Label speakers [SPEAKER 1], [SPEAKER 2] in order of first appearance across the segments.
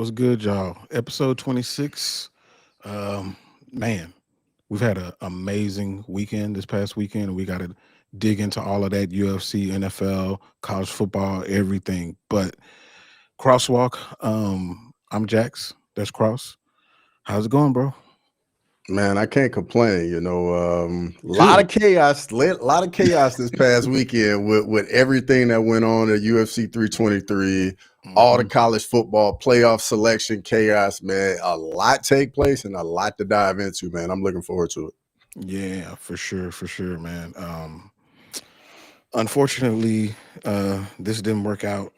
[SPEAKER 1] What's good, y'all? Episode 26. Um, man, we've had an amazing weekend this past weekend. We got to dig into all of that UFC, NFL, college football, everything. But Crosswalk, I'm Jax. That's Cross. How's it going, bro?
[SPEAKER 2] Man, I can't complain. Lot
[SPEAKER 1] Good.
[SPEAKER 2] of chaos, lot of chaos this past weekend with everything that went on at UFC 323, all the
[SPEAKER 1] Mhm.
[SPEAKER 2] college football playoff selection chaos, man. A lot take place and a lot to dive into, man. I'm looking forward to it.
[SPEAKER 1] Yeah, for sure, man. Unfortunately, this didn't work out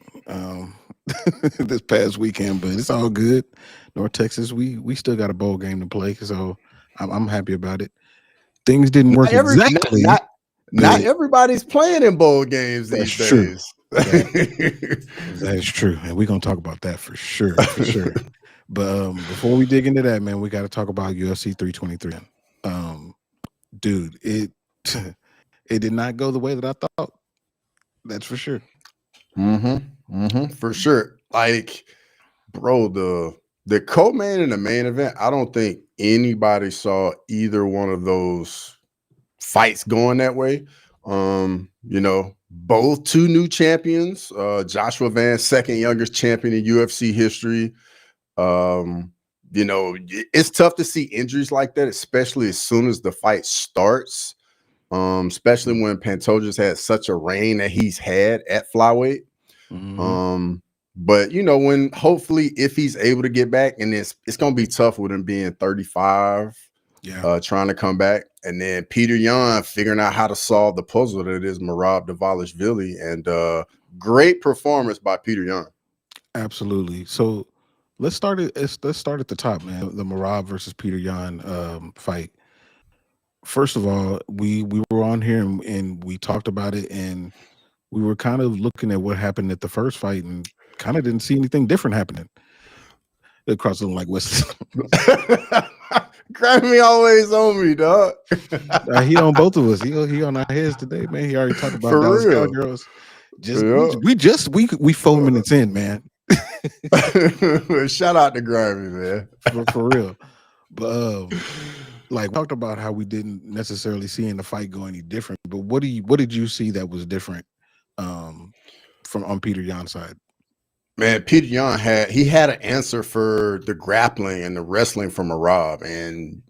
[SPEAKER 1] this past weekend, but it's all good. North Texas, we still got a bowl game to play, so I'm happy about it. Things didn't
[SPEAKER 2] Not
[SPEAKER 1] work
[SPEAKER 2] every not
[SPEAKER 1] exactly
[SPEAKER 2] not, not
[SPEAKER 1] the
[SPEAKER 2] everybody's playing in bowl games
[SPEAKER 1] That's
[SPEAKER 2] these
[SPEAKER 1] true.
[SPEAKER 2] days.
[SPEAKER 1] That that is true, and we're gonna talk about that for sure, for sure. But before we dig into that, man, we got to talk about UFC 323. Um, dude, it it did not go the way that I thought. That's for sure.
[SPEAKER 2] For sure. Like, bro, the co-main and the main event, I don't think anybody saw either one of those fights going that way. Both two new champions, Joshua Van, second youngest champion in UFC history. It's tough to see injuries like that, especially as soon as the fight starts. Especially when Pantoja's had such a reign that he's had at flyweight.
[SPEAKER 1] Mhm.
[SPEAKER 2] But when hopefully if he's able to get back, and it's gonna be tough with him being 35,
[SPEAKER 1] Yeah,
[SPEAKER 2] trying to come back, and then Peter Yan figuring out how to solve the puzzle that is Merab Dvalishvili, and great performance by Peter Yan.
[SPEAKER 1] absolutely. So let's start at the top, man. The Marab versus Peter Yan fight. First of all, we were on here and we talked about it, and we were kind of looking at what happened at the first fight, and kind of didn't see anything different happening across the like West.
[SPEAKER 2] Grammy always on me, dog.
[SPEAKER 1] He on both of us. He on our heads today, man. He already talked about
[SPEAKER 2] For
[SPEAKER 1] Dallas
[SPEAKER 2] real.
[SPEAKER 1] Cowgirls. Just
[SPEAKER 2] Yeah.
[SPEAKER 1] we 4 minutes in, man.
[SPEAKER 2] Shout out to Grammy, man.
[SPEAKER 1] For real. But like we talked about how we didn't necessarily see in the fight go any different. But what did you see that was different from on Peter Yan's side?
[SPEAKER 2] Man, Peter Yan had an answer for the grappling and the wrestling from Merab, and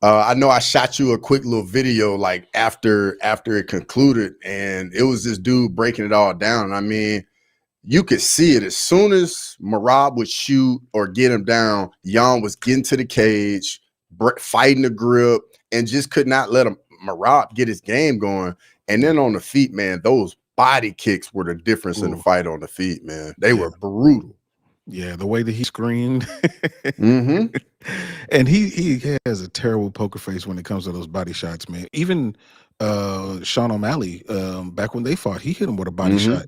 [SPEAKER 2] I know I shot you a quick little video like after it concluded, and it was this dude breaking it all down. I mean, you could see it as soon as Merab would shoot or get him down. Yan was getting to the cage, fighting the grip, and just could not let Merab get his game going. And then on the feet, man, those body kicks were the difference in the fight on the feet, man. They were brutal.
[SPEAKER 1] Yeah, the way that he screamed.
[SPEAKER 2] Mm-hmm.
[SPEAKER 1] And he has a terrible poker face when it comes to those body shots, man. Even Sean O'Malley, back when they fought, he hit him with a body shot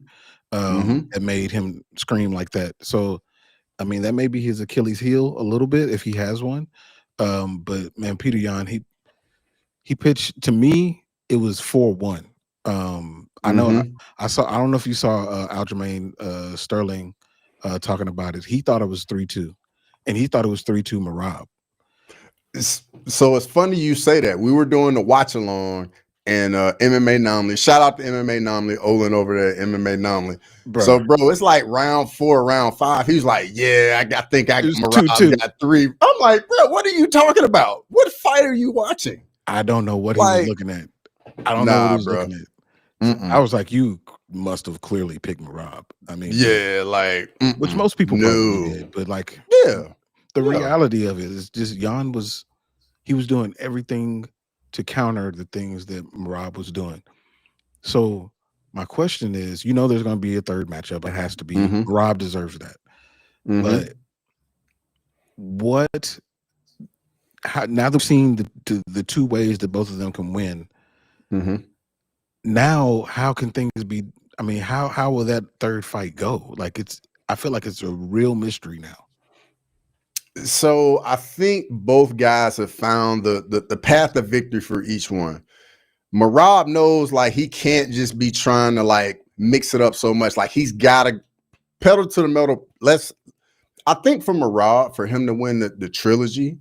[SPEAKER 1] that made him scream like that. So I mean, that may be his Achilles heel a little bit if he has one. But man, Peter Yan, he pitched to me, it was 4-1. I know I saw, I don't know if you saw Aljamain Sterling talking about it. He thought it was 3-2, and he thought it was 3-2 Merab.
[SPEAKER 2] So it's funny you say that. We were doing the watch along, and MMA Nominee. Shout out to MMA Nominee, Olin over there, MMA Nominee. So, bro, it's like round 4, round 5. He's like, yeah, I think Merab got 3. I'm like, bro, what are you talking about? What fight are you watching?
[SPEAKER 1] I don't know what he was looking at. I don't know what he was looking at. I was like, you must have clearly picked Merab. I mean, which most people probably did, but like, the reality of it is just Yan was doing everything to counter the things that Merab was doing. So my question is, there's going to be a third matchup. It has to be. Merab deserves that. But now that we've seen the two ways that both of them can win, now how can things be? I mean, how will that third fight go? Like I feel like it's a real mystery now.
[SPEAKER 2] So I think both guys have found the path of victory for each one. Merab knows like he can't just be trying to like mix it up so much. Like he's got to pedal to the metal. I think for Marab, for him to win the trilogy,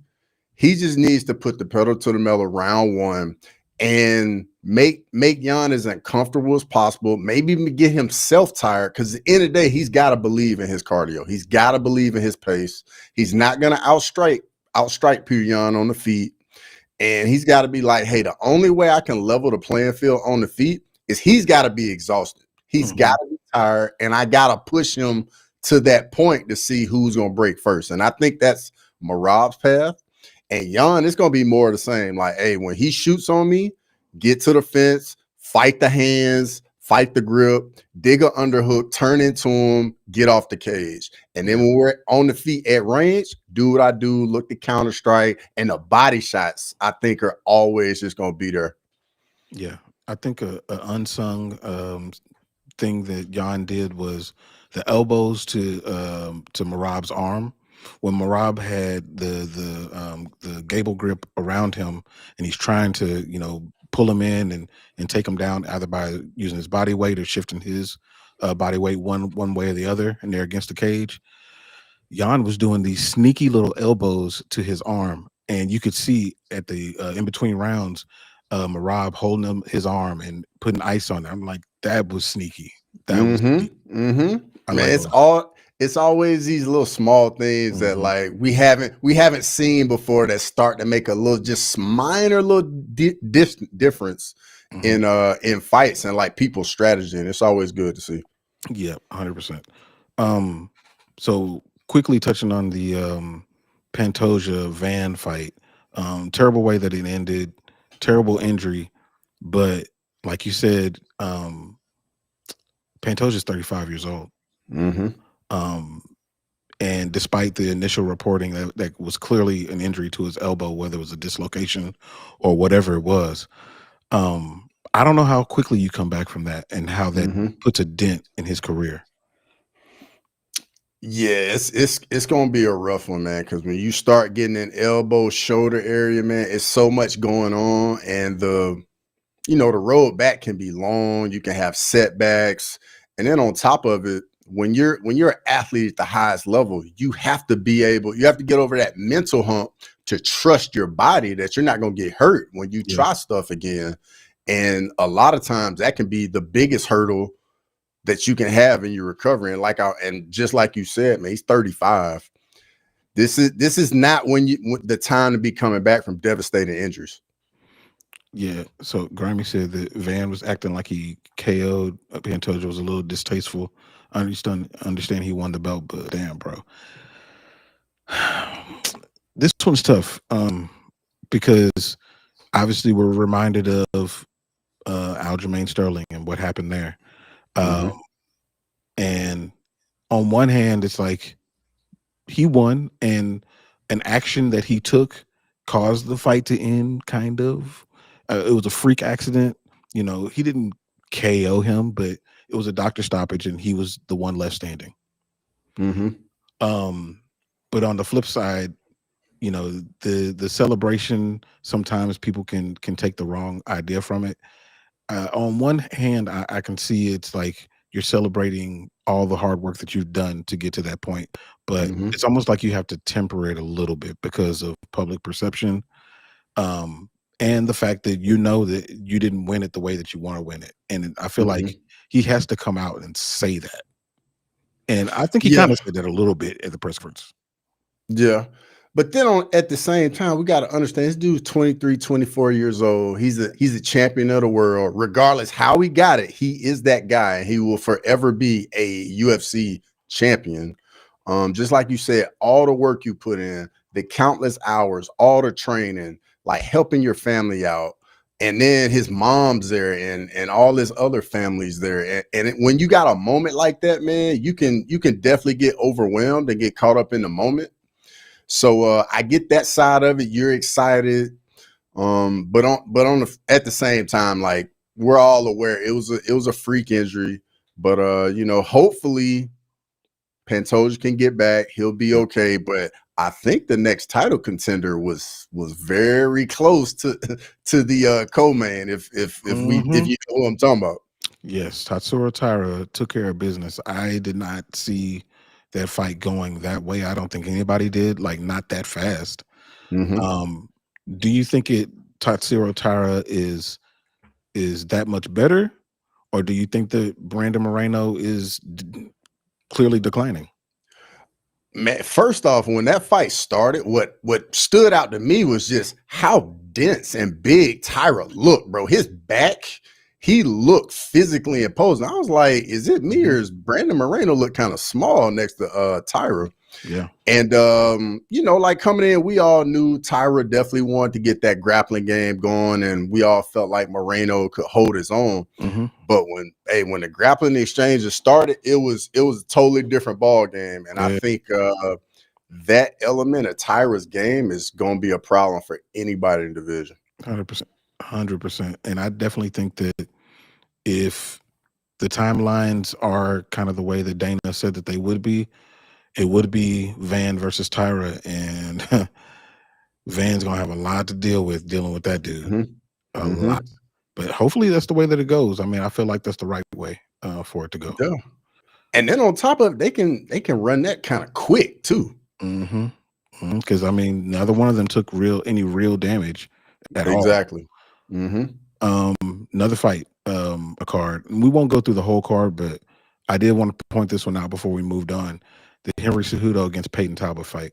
[SPEAKER 2] he just needs to put the pedal to the metal round one and make Jan as uncomfortable as possible. Maybe even get himself tired, because at the end of the day, he's got to believe in his cardio. He's got to believe in his pace. He's not going to outstrike Jan on the feet. And he's got to be like, hey, the only way I can level the playing field on the feet is he's got to be exhausted. He's got to be tired, and I got to push him to that point to see who's going to break first. And I think that's Marab's path. And Jan, it's going to be more of the same. Like, hey, when he shoots on me, get to the fence, fight the hands, fight the grip, dig a underhook, turn into him, get off the cage. And then when we're on the feet at range, do what I do, look to counter strike. And the body shots, I think, are always just going to be there.
[SPEAKER 1] Yeah. I think a unsung thing that Jan did was the elbows to Marab's arm. When Marab had the gable grip around him, and he's trying to pull him in and take him down either by using his body weight or shifting his body weight one way or the other, and they're against the cage. Jan was doing these sneaky little elbows to his arm, and you could see at the in between rounds, Marab holding his arm and putting ice on it. I'm like, that was sneaky. That was sneaky. I
[SPEAKER 2] Man,
[SPEAKER 1] like
[SPEAKER 2] it's always these little small things that like we haven't seen before that start to make a little just minor little difference in fights and like people's strategy, and it's always good to see.
[SPEAKER 1] Yeah, 100%. So quickly touching on the Pantoja Van fight, terrible way that it ended, terrible injury, but like you said, Pantoja's 35 years old. And despite the initial reporting that was clearly an injury to his elbow, whether it was a dislocation or whatever it was, I don't know how quickly you come back from that and how that puts a dent in his career.
[SPEAKER 2] Yeah, it's gonna be a rough one, man. Because when you start getting in elbow, shoulder area, man, it's so much going on, and the road back can be long. You can have setbacks, and then on top of it, when you're an athlete at the highest level, you have to get over that mental hump to trust your body that you're not gonna get hurt when you try stuff again. And a lot of times that can be the biggest hurdle that you can have in your recovery. And just like you said, man, he's 35. This is not the time to be coming back from devastating injuries.
[SPEAKER 1] Yeah. So Grimy said that Van was acting like he KO'd Pantoja, was a little distasteful. I understand he won the belt, but damn, bro. This one's tough. Because obviously we're reminded of Aljamain Sterling and what happened there. And on one hand, it's like he won, and an action that he took caused the fight to end, kind of. It was a freak accident. He didn't KO him, but it was a doctor stoppage, and he was the one left standing. But on the flip side, the celebration, sometimes people can take the wrong idea from it. On one hand, I can see it's like you're celebrating all the hard work that you've done to get to that point, but it's almost like you have to temper it a little bit because of public perception, and the fact that that you didn't win it the way that you want to win it. And I feel like he has to come out and say that. And I think he kind of said that a little bit at the press conference.
[SPEAKER 2] Yeah. But then at the same time, we got to understand this dude's 23, 24 years old. He's a champion of the world. Regardless how he got it, he is that guy. He will forever be a UFC champion. Just like you said, all the work you put in, the countless hours, all the training, like helping your family out. And then his mom's there and all his other families there. And when you got a moment like that, man, you can definitely get overwhelmed and get caught up in the moment. So I get that side of it. You're excited, but at the same time, like we're all aware it was a freak injury. But hopefully Pantoja can get back. He'll be okay. But I think the next title contender was very close to the co-main. If you know who I'm talking about.
[SPEAKER 1] Yes, Tatsuro Taira took care of business. I did not see that fight going that way. I don't think anybody did, like, not that fast.
[SPEAKER 2] Mhm.
[SPEAKER 1] Do you think Tatsuro Taira is that much better, or do you think that Brandon Moreno is clearly declining?
[SPEAKER 2] Man, first off, when that fight started, what stood out to me was just how dense and big Tyra looked, bro. His back, he looked physically imposing. I was like, is it me
[SPEAKER 1] Mhm.
[SPEAKER 2] or is Brandon Moreno look kind of small next to Tyra?
[SPEAKER 1] Yeah.
[SPEAKER 2] And like coming in, we all knew Tyra definitely wanted to get that grappling game going, and we all felt like Moreno could hold his own.
[SPEAKER 1] Mhm.
[SPEAKER 2] But when the grappling exchanges started, it was a totally different ball game. And I
[SPEAKER 1] Yeah.
[SPEAKER 2] think that element of Tyra's game is going to be a problem for anybody in the division.
[SPEAKER 1] 100%. 100%. And I definitely think that if the timelines are kind of the way that Dana said that they would be, it would be Van versus Tyra, and Van's gonna have a lot to deal with dealing with that dude.
[SPEAKER 2] Hmm.
[SPEAKER 1] A
[SPEAKER 2] Hmm.
[SPEAKER 1] lot. But hopefully that's the way that it goes. I mean, I feel like that's the right way for it to go.
[SPEAKER 2] Yeah. And then on top of it, they can run that kind of quick too.
[SPEAKER 1] Mm-hmm. Because I mean, neither one of them took any real damage at all.
[SPEAKER 2] Exactly. Hmm.
[SPEAKER 1] Another fight, a card. We won't go through the whole card, but I did want to point this one out before we moved on. The Henry Cejudo against Peyton Talbot fight.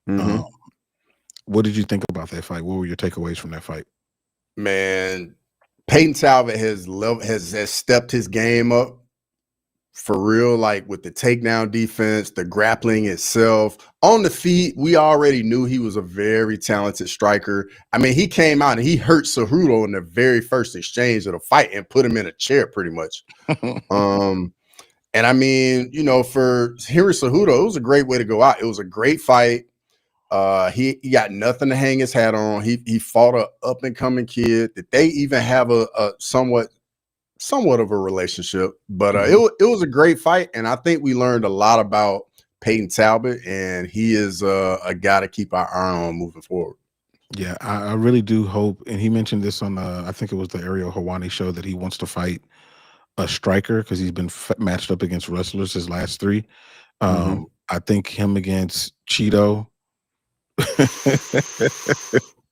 [SPEAKER 1] Um,
[SPEAKER 2] Hmm.
[SPEAKER 1] what did you think about that fight? What were your takeaways from that fight?
[SPEAKER 2] Man, Peyton Talbot has stepped his game up for real, like with the takedown defense, the grappling itself. On the feet, we already knew he was a very talented striker. I mean, he came out and he hurt Cejudo in the very first exchange of the fight and put him in a chair pretty much. Um, and I mean, for Henry Cejudo, it was a great way to go out. It was a great fight. He got nothing to hang his hat on. He fought a up and coming kid that they even have a somewhat of a relationship, but
[SPEAKER 1] Mhm.
[SPEAKER 2] it was a great fight, and I think we learned a lot about Peyton Talbot, and he is a guy to keep our eye on moving forward.
[SPEAKER 1] Yeah, I really do hope. And he mentioned this on I think it was the Ariel Hawani show, that he wants to fight a striker because he's been matched up against wrestlers his last three.
[SPEAKER 2] Mm-hmm.
[SPEAKER 1] I think him against Cheeto.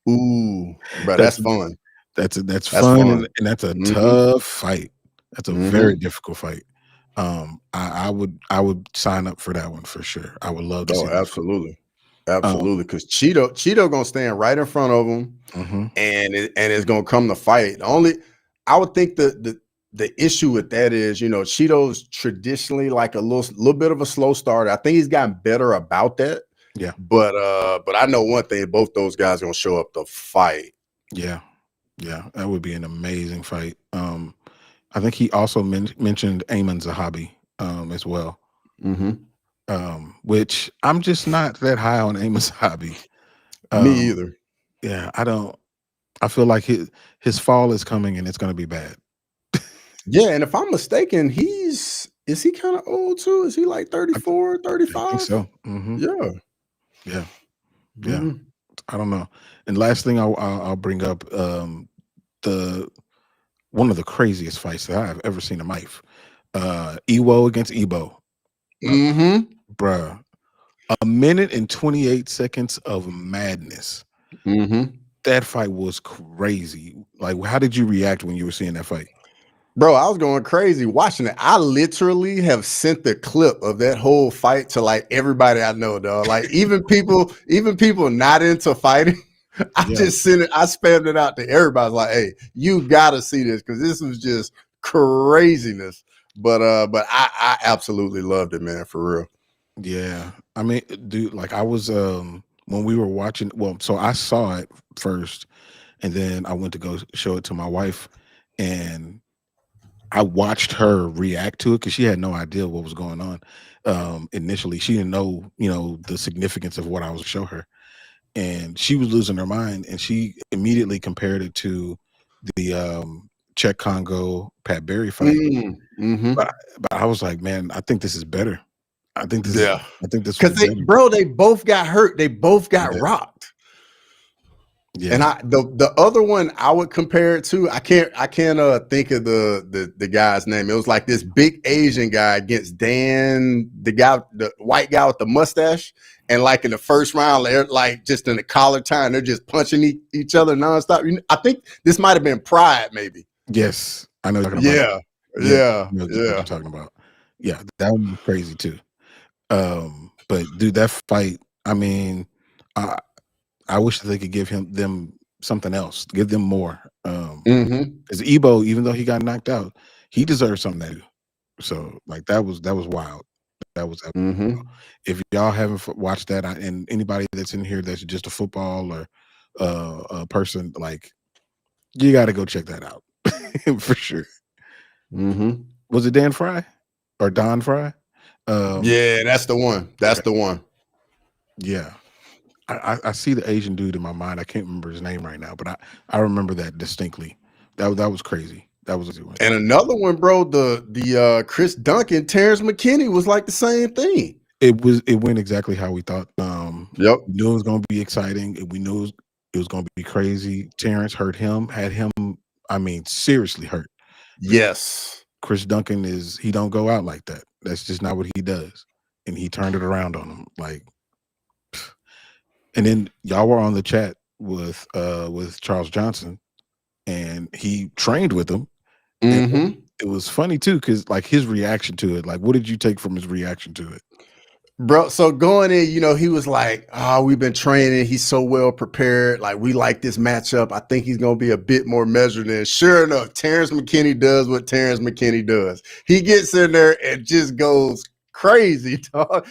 [SPEAKER 2] Ooh, bro,
[SPEAKER 1] that's
[SPEAKER 2] that's fun.
[SPEAKER 1] that's
[SPEAKER 2] That's
[SPEAKER 1] fun,
[SPEAKER 2] fun.
[SPEAKER 1] and that's a
[SPEAKER 2] Mm-hmm.
[SPEAKER 1] tough fight. That's a very
[SPEAKER 2] Mm-hmm.
[SPEAKER 1] difficult fight. I would sign up for that one for sure. I would love to see
[SPEAKER 2] Oh,
[SPEAKER 1] that fight.
[SPEAKER 2] absolutely,
[SPEAKER 1] Um,
[SPEAKER 2] absolutely. Because Cheeto gonna stand right in front of him,
[SPEAKER 1] mhm.
[SPEAKER 2] and it's gonna come to fight. I would think the issue with that is, Cheeto's traditionally like a little bit of a slow starter. I think he's gotten better about that.
[SPEAKER 1] Yeah,
[SPEAKER 2] But I know one thing: both those guys are gonna show up to fight.
[SPEAKER 1] yeah, yeah. That would be an amazing fight. I think he also mentioned Ayman Zahabi as well.
[SPEAKER 2] Mm-hmm.
[SPEAKER 1] Which I'm just not that high on Amos Hobby.
[SPEAKER 2] Me
[SPEAKER 1] Um,
[SPEAKER 2] either.
[SPEAKER 1] yeah, I don't. I feel like his fall is coming and it's going to be bad.
[SPEAKER 2] Yeah, and if I'm mistaken, is he kind of old too? Is he like
[SPEAKER 1] I,
[SPEAKER 2] 34,
[SPEAKER 1] I think
[SPEAKER 2] 35?
[SPEAKER 1] so.
[SPEAKER 2] Yeah.
[SPEAKER 1] Yeah, yeah.
[SPEAKER 2] Mm-hmm.
[SPEAKER 1] I don't know. And last thing I'll bring up, the one of the craziest fights that I've ever seen in my life. Ewo against Ebo, uh,
[SPEAKER 2] Mm-hmm.
[SPEAKER 1] bruh. A minute and 28 seconds of madness.
[SPEAKER 2] Mm-hmm.
[SPEAKER 1] That fight was crazy. Like, how did you react when you were seeing that fight?
[SPEAKER 2] Bro, I was going crazy watching it. I literally have sent the clip of that whole fight to like everybody I know, dog. Like even people not into fighting. I
[SPEAKER 1] Yeah.
[SPEAKER 2] just sent it, I spammed it out to everybody. I was like, hey, you gotta see this because this was just craziness. But I absolutely loved it, man, for real.
[SPEAKER 1] Yeah. I mean, dude, like I was when we were watching, well, so I saw it first and then I went to go show it to my wife, and I watched her react to it because she had no idea what was going on. Initially, she didn't know, the significance of what I was show her. And she was losing her mind, and she immediately compared it to the Czech Congo Pat Barry fight.
[SPEAKER 2] Mm-hmm.
[SPEAKER 1] But I was like, man, I think this is better. I think this is
[SPEAKER 2] Yeah.
[SPEAKER 1] I think this was
[SPEAKER 2] Because
[SPEAKER 1] better.
[SPEAKER 2] they both got hurt. They both got
[SPEAKER 1] Yeah.
[SPEAKER 2] rocked. And
[SPEAKER 1] Yeah.
[SPEAKER 2] the other one I would compare it to, I can't think of the guy's name. It was like this big Asian guy against Dan, the white guy with the mustache. And like in the first round, they're like just in the collar time, they're just punching each other nonstop. I think this might have been Pride, maybe.
[SPEAKER 1] Yes, I know you're talking about.
[SPEAKER 2] Yeah,
[SPEAKER 1] Yeah,
[SPEAKER 2] yeah,
[SPEAKER 1] I know what
[SPEAKER 2] yeah.
[SPEAKER 1] you're talking about. Yeah, that one was crazy too. But dude, that fight, I mean, I I wish that they could give them something else, give them more.
[SPEAKER 2] Mm-hmm.
[SPEAKER 1] Because Ebo, even though he got knocked out, he deserves something to do. So like that was wild. That was
[SPEAKER 2] Mm-hmm.
[SPEAKER 1] if y'all haven't watched that, and anybody that's in here that's just a football or a person, like you got to go check that out for sure.
[SPEAKER 2] Mm-hmm.
[SPEAKER 1] Was it Dan Fry or Don Fry?
[SPEAKER 2] Yeah, that's the one. That's
[SPEAKER 1] Okay,
[SPEAKER 2] the one.
[SPEAKER 1] yeah. I see the Asian dude in my mind. I can't remember his name right now, but I remember that distinctly. That was crazy. That was a good one.
[SPEAKER 2] And another one, bro, the Chris Duncan, Terrence McKinney was like the same thing.
[SPEAKER 1] It went exactly how we thought.
[SPEAKER 2] Yep.
[SPEAKER 1] We knew it was going to be exciting. We knew it was going to be crazy. Terrence hurt him, had him. I mean, seriously hurt.
[SPEAKER 2] Yes.
[SPEAKER 1] Chris Duncan he don't go out like that. That's just not what he does. And he turned it around on him. Like, and then y'all were on the chat with Charles Johnson, and he trained with him. And
[SPEAKER 2] Mm-hmm.
[SPEAKER 1] it was funny too, because like his reaction to it, like what did you take from his reaction to it?
[SPEAKER 2] Bro, so going in, he was like, "Oh, we've been training. He's so well prepared. Like, we like this matchup. I think he's going to be a bit more measured." And sure enough, Terrence McKinney does what Terrence McKinney does. He gets in there and just goes crazy, dog.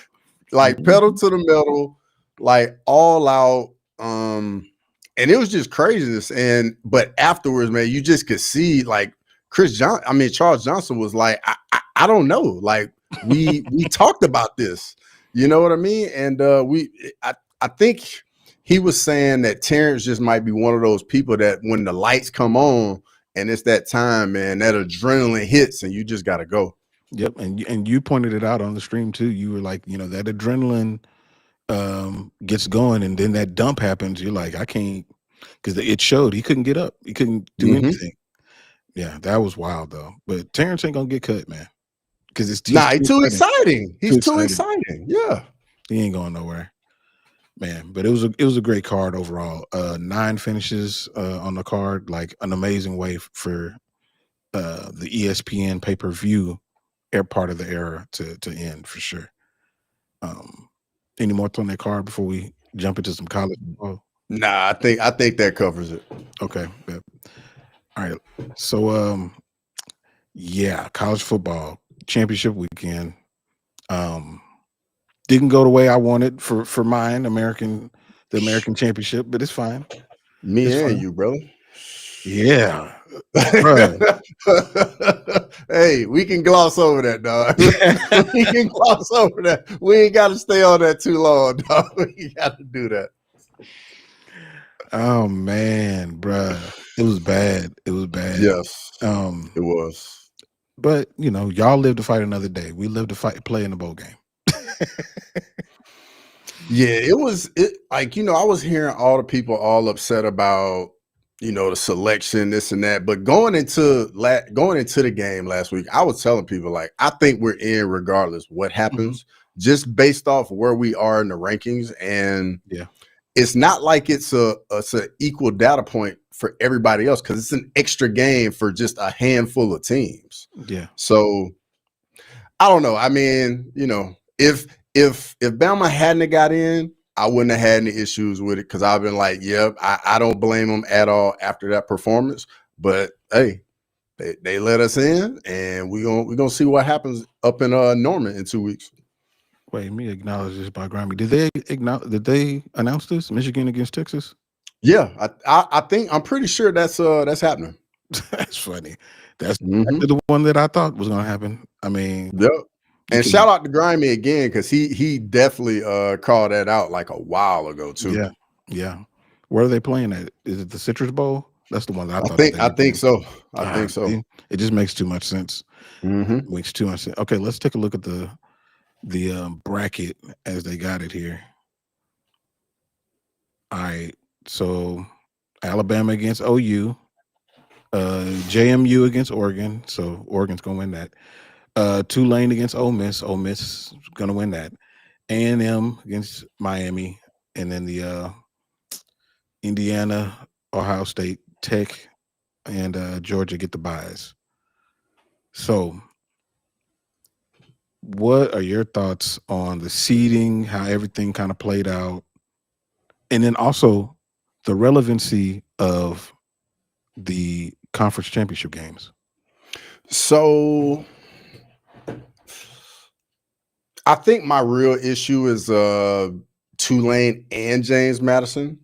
[SPEAKER 2] Like pedal to the metal, like all out. And it was just craziness. But afterwards, man, you just could see like Charles Johnson was like, I don't know. Like we talked about this. You know what I mean? And I think he was saying that Terrence just might be one of those people that when the lights come on and it's that time, man, that adrenaline hits and you just got to go.
[SPEAKER 1] Yep, and you pointed it out on the stream too. You were like, that adrenaline gets going, and then that dump happens. You're like, I can't, because it showed he couldn't get up, he couldn't do anything. Yeah, that was wild though. But Terrence ain't gonna get cut, man, because he's
[SPEAKER 2] too exciting. He's too exciting. Yeah,
[SPEAKER 1] he ain't going nowhere, man. But it was a great card overall. 9 finishes on the card, like an amazing way for the ESPN pay-per-view part of the era to end for sure. Any more on that card before we jump into some college football?
[SPEAKER 2] Nah, I think that covers it.
[SPEAKER 1] Okay. All right. So yeah, college football championship weekend. Didn't go the way I wanted for mine, the American championship, but it's fine.
[SPEAKER 2] Me
[SPEAKER 1] It's
[SPEAKER 2] and
[SPEAKER 1] fine.
[SPEAKER 2] you, brother.
[SPEAKER 1] Yeah. Bro.
[SPEAKER 2] Hey, we can gloss over that, dog. We can gloss over that. We ain't got to stay on that too long, dog. We got to do that.
[SPEAKER 1] Oh man, bro. It was bad. It was bad.
[SPEAKER 2] Yes. It was.
[SPEAKER 1] But y'all live to fight another day. We live to play in the bowl game.
[SPEAKER 2] Yeah, it was like, I was hearing all the people all upset about, the selection, this and that. But going into the game last week, I was telling people, like, I think we're in regardless what happens, just based off where we are in the rankings. And
[SPEAKER 1] yeah,
[SPEAKER 2] it's not like it's an equal data point for everybody else, because it's an extra game for just a handful of teams.
[SPEAKER 1] Yeah.
[SPEAKER 2] So I don't know. I mean, if Bama hadn't got in, I wouldn't have had any issues with it, because I've been like, yep, I don't blame them at all after that performance. But hey, they let us in, and we're gonna see what happens up in Norman in 2 weeks.
[SPEAKER 1] Wait, let me acknowledge this by Grammy. Did they announce this? Michigan against Texas?
[SPEAKER 2] Yeah, I think I'm pretty sure that's happening.
[SPEAKER 1] That's funny. That's the one that I thought was gonna happen. I mean,
[SPEAKER 2] yep. And shout out to Grimy again, because he definitely called that out like a while ago too.
[SPEAKER 1] Yeah, yeah. Where are they playing at? Is it the Citrus Bowl? That's the one that I thought.
[SPEAKER 2] I think so. I think so.
[SPEAKER 1] It just makes too much sense. Makes too much sense. Okay, let's take a look at the bracket as they got it here. All right, so Alabama against OU, JMU against Oregon, so Oregon's gonna win that. Tulane against Ole Miss is gonna win that. A&M against Miami, and then the Indiana, Ohio State, Tech, and Georgia get the buys. So, what are your thoughts on the seeding, how everything kind of played out, and then also the relevancy of the conference championship games?
[SPEAKER 2] So I think my real issue is Tulane and James Madison.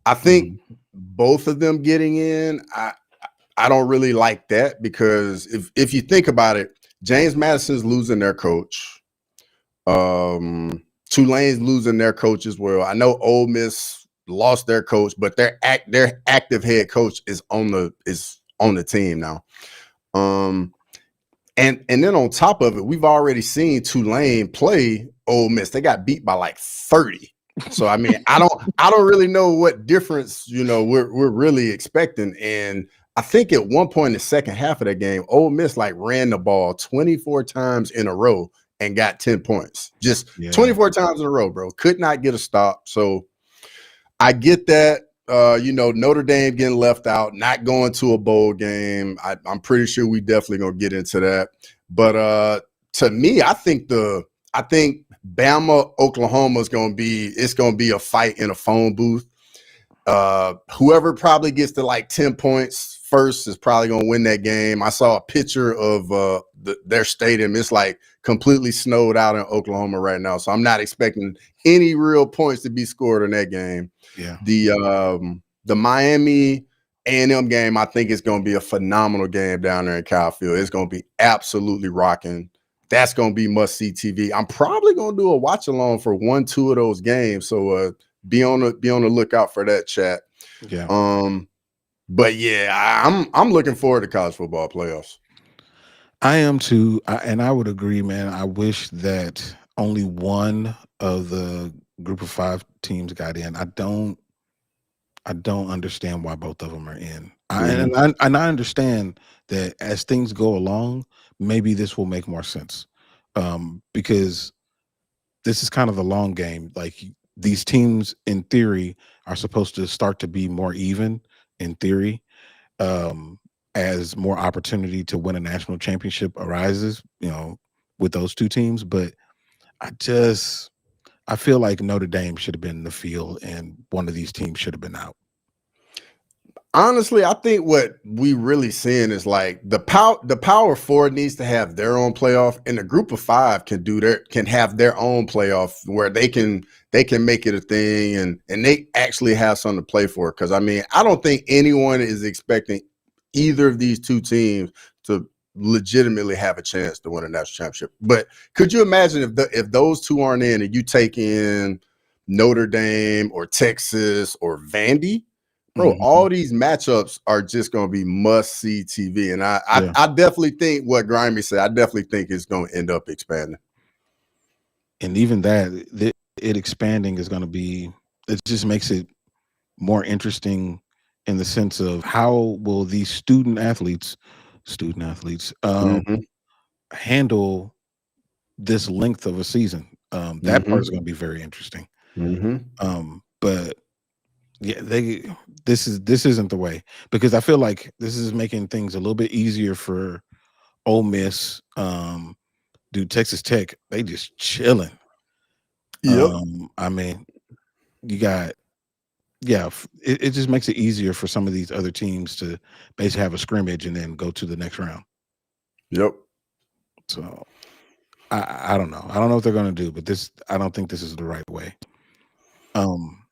[SPEAKER 2] I think
[SPEAKER 1] Mhm.
[SPEAKER 2] both of them getting in, I don't really like that, because if you think about it, James Madison's losing their coach. Tulane's losing their coach as well. I know Ole Miss lost their coach, but their active head coach is on the team now. And then on top of it, we've already seen Tulane play Ole Miss. They got beat by like 30. So I mean, I don't really know what difference, we're really expecting. And I think at one point in the second half of that game, Ole Miss like ran the ball 24 times in a row and got 10 points. Just
[SPEAKER 1] Yeah.
[SPEAKER 2] 24 times in a row, bro. Could not get a stop. So I get that. Notre Dame getting left out, not going to a bowl game. I'm pretty sure we definitely gonna get into that. But to me, I think Bama, Oklahoma is gonna be a fight in a phone booth. Whoever probably gets to like 10 points first is probably gonna win that game. I saw a picture of their stadium. It's like completely snowed out in Oklahoma right now, so I'm not expecting any real points to be scored in that game.
[SPEAKER 1] Yeah.
[SPEAKER 2] The Miami A&M game, I think, is going to be a phenomenal game down there in Kyle Field. It's going to be absolutely rocking. That's going to be must-see TV. I'm probably going to do a watch-along for 1-2 of those games, so be on the lookout for that, chat.
[SPEAKER 1] Yeah.
[SPEAKER 2] But yeah, I'm looking forward to college football playoffs.
[SPEAKER 1] I am too, and I would agree, man. I wish that only one of the group of 5 teams got in. I don't understand why both of them are in. I understand that as things go along, maybe this will make more sense, because this is kind of the long game. Like, these teams, in theory, are supposed to start to be more even, in theory, um, as more opportunity to win a national championship arises, with those 2 teams. But I feel like Notre Dame should have been in the field, and one of these teams should have been out.
[SPEAKER 2] Honestly, I think what we really seeing is like the power four needs to have their own playoff, and the group of 5 can have their own playoff where they can make it a thing, and they actually have something to play for. Because I mean, I don't think anyone is expecting either of these 2 teams to legitimately have a chance to win a national championship. But could you imagine if those 2 aren't in, and you take in Notre Dame or Texas or Vandy? Bro,
[SPEAKER 1] Mhm.
[SPEAKER 2] all these matchups are just going to be must-see TV. And
[SPEAKER 1] Yeah.
[SPEAKER 2] I definitely think what Grimy said, I definitely think it's going to end up expanding.
[SPEAKER 1] And even that, it expanding is gonna be it just makes it more interesting in the sense of how will these student athletes,
[SPEAKER 2] Mhm,
[SPEAKER 1] handle this length of a season? That part is
[SPEAKER 2] mhm,
[SPEAKER 1] gonna be very interesting.
[SPEAKER 2] mhm.
[SPEAKER 1] But yeah, this isn't the way, because I feel like this is making things a little bit easier for Ole Miss. Dude, Texas Tech, they just chilling.
[SPEAKER 2] Yep,
[SPEAKER 1] I mean, you got yeah, it just makes it easier for some of these other teams to basically have a scrimmage and then go to the next round.
[SPEAKER 2] yep.
[SPEAKER 1] So I don't know. I don't know what they're gonna do, but I don't think this is the right way. Um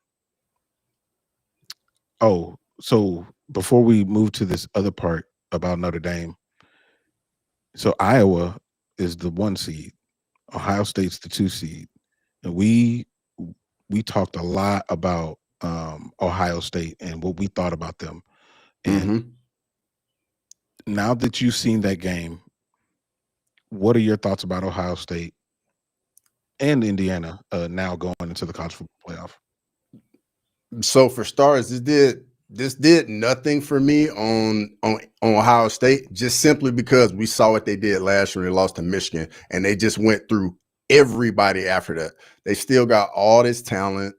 [SPEAKER 1] oh, so before we move to this other part about Notre Dame, so Iowa is the 1 seed, Ohio State's the 2 seed, and we talked a lot about Ohio State and what we thought about them. And
[SPEAKER 2] Mhm.
[SPEAKER 1] now that you've seen that game, what are your thoughts about Ohio State and Indiana now going into the college football playoff?
[SPEAKER 2] So for starters, this did nothing for me on Ohio State, just simply because we saw what they did last year when they lost to Michigan, and they just went through everybody after that. They still got all this talent.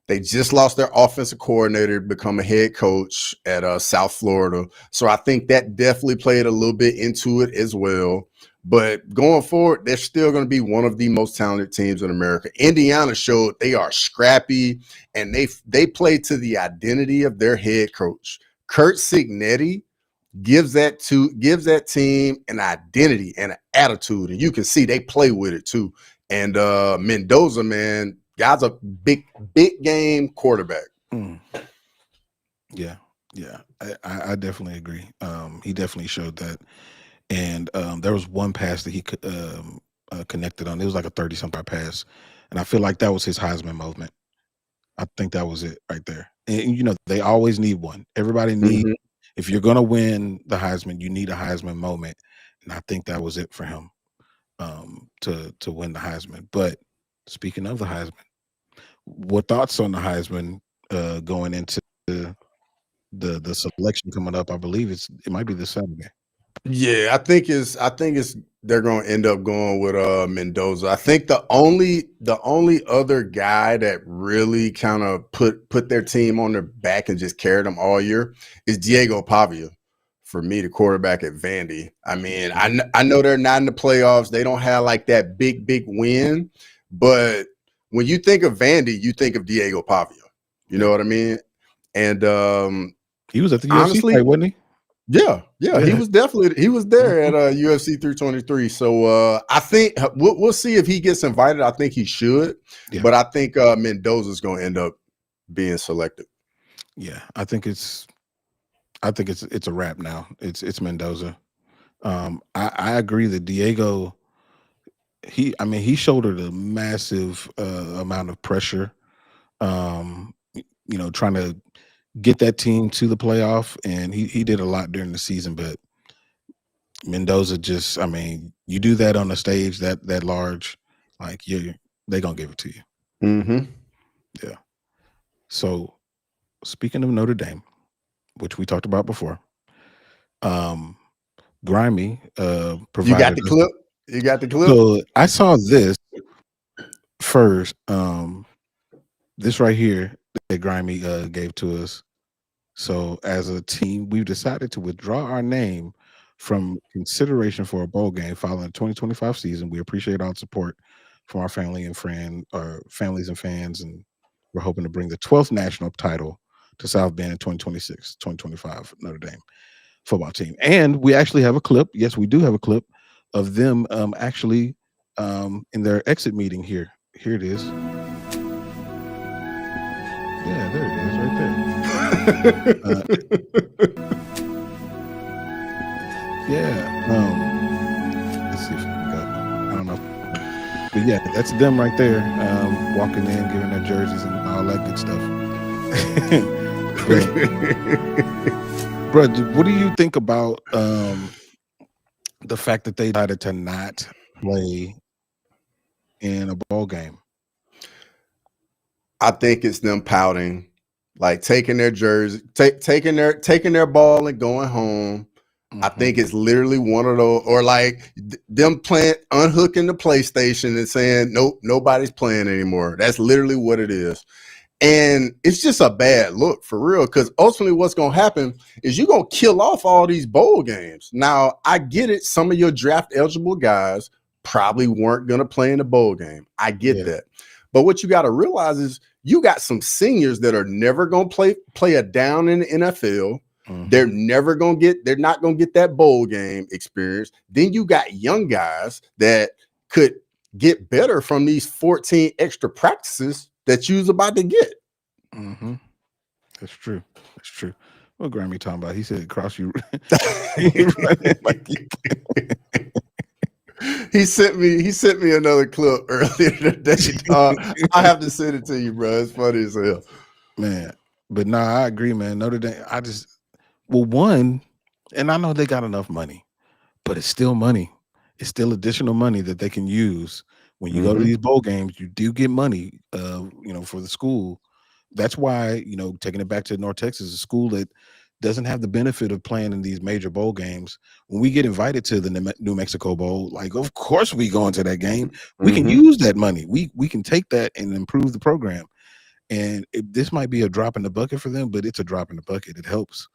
[SPEAKER 2] They just lost their offensive coordinator to become a head coach at South Florida. So I think that definitely played a little bit into it as well. But going forward, they're still going to be one of the most talented teams in America. Indiana showed they are scrappy, and they play to the identity of their head coach. Kurt Cignetti gives that team an identity and an attitude, and you can see they play with it too. And Mendoza, man, guy's a big game quarterback.
[SPEAKER 1] Yeah, I definitely agree. He definitely showed that. And there was one pass that he connected on. It was like a 30-something pass, and I feel like that was his Heisman moment. I think that was it right there. And you know, they always need one. Everybody needs. If you're gonna win the Heisman, you need a Heisman moment, and I think that was it for him to win the Heisman. But speaking of the Heisman, what thoughts on the Heisman going into the selection coming up? I believe it might be this Saturday.
[SPEAKER 2] Yeah, I think they're going to end up going with Mendoza. I think the only other guy that really kind of put their team on their back and just carried them all year is Diego Pavia. For me, the quarterback at Vandy. I mean, I know they're not in the playoffs. They don't have like that big win, but when you think of Vandy, you think of Diego Pavia. You know what I mean? And
[SPEAKER 1] he was at the
[SPEAKER 2] honestly,
[SPEAKER 1] UFC fight, wasn't he?
[SPEAKER 2] Yeah, he was there at UFC 323. So I think we'll see if he gets invited. I think he should, but I think Mendoza's going to end up being selected.
[SPEAKER 1] Yeah, I think it's a wrap now. It's Mendoza. I agree that Diego. He shouldered a massive amount of pressure. You know, trying to get that team to the playoff, and he did a lot during the season. But Mendoza just, you do that on a stage that large, like they're gonna give it to you. Yeah. So speaking of Notre Dame, which we talked about before, Grimy provided.
[SPEAKER 2] You got the clip. You got the clip.
[SPEAKER 1] So I saw this first. This right here that Grimy gave to us. So as a team, we've decided to withdraw our name from consideration for a bowl game following the 2025 season. We appreciate all the support from our family and families and fans, and we're hoping to bring the 12th national title to South Bend in 2026, 2025 Notre Dame football team. And we actually have a clip. Yes, we do have a clip of them actually in their exit meeting here. Here it is. Yeah, there it is, right there. Let's see if we can go. I don't know, but yeah, that's them right there, walking in, giving their jerseys and all that good stuff. Bro, what do you think about the fact that they decided to not play in a bowl game?
[SPEAKER 2] I think it's them pouting, like taking their jersey, taking their ball and going home. I think it's literally one of those, or like them unhooking the PlayStation and saying, nope, nobody's playing anymore. That's literally what it is. And it's just a bad look for real, because ultimately what's going to happen is you're going to kill off all these bowl games. Now, I get it. Some of your draft eligible guys probably weren't going to play in the bowl game. I get that. But what you got to realize is you got some seniors that are never going to play a down in the NFL. They're not going to get that bowl game experience. Then you got young guys that could get better from these 14 extra practices that you was about to get.
[SPEAKER 1] That's true. That's true. What Grammy talking about? He said, "Cross you."
[SPEAKER 2] He sent me another clip earlier today. I have to send it to you, bro. It's funny as hell,
[SPEAKER 1] man. But no, I agree, man. Notre Dame. One, and I know they got enough money, but it's still money. It's still additional money that they can use when you go to these bowl games. You do get money, for the school, that's why, you know, taking it back to North Texas, a school that doesn't have the benefit of playing in these major bowl games. When we get invited to the New Mexico Bowl, like, of course we go into that game. We can use that money. We can take that and improve the program. And this might be a drop in the bucket for them, but it's a drop in the bucket. It helps.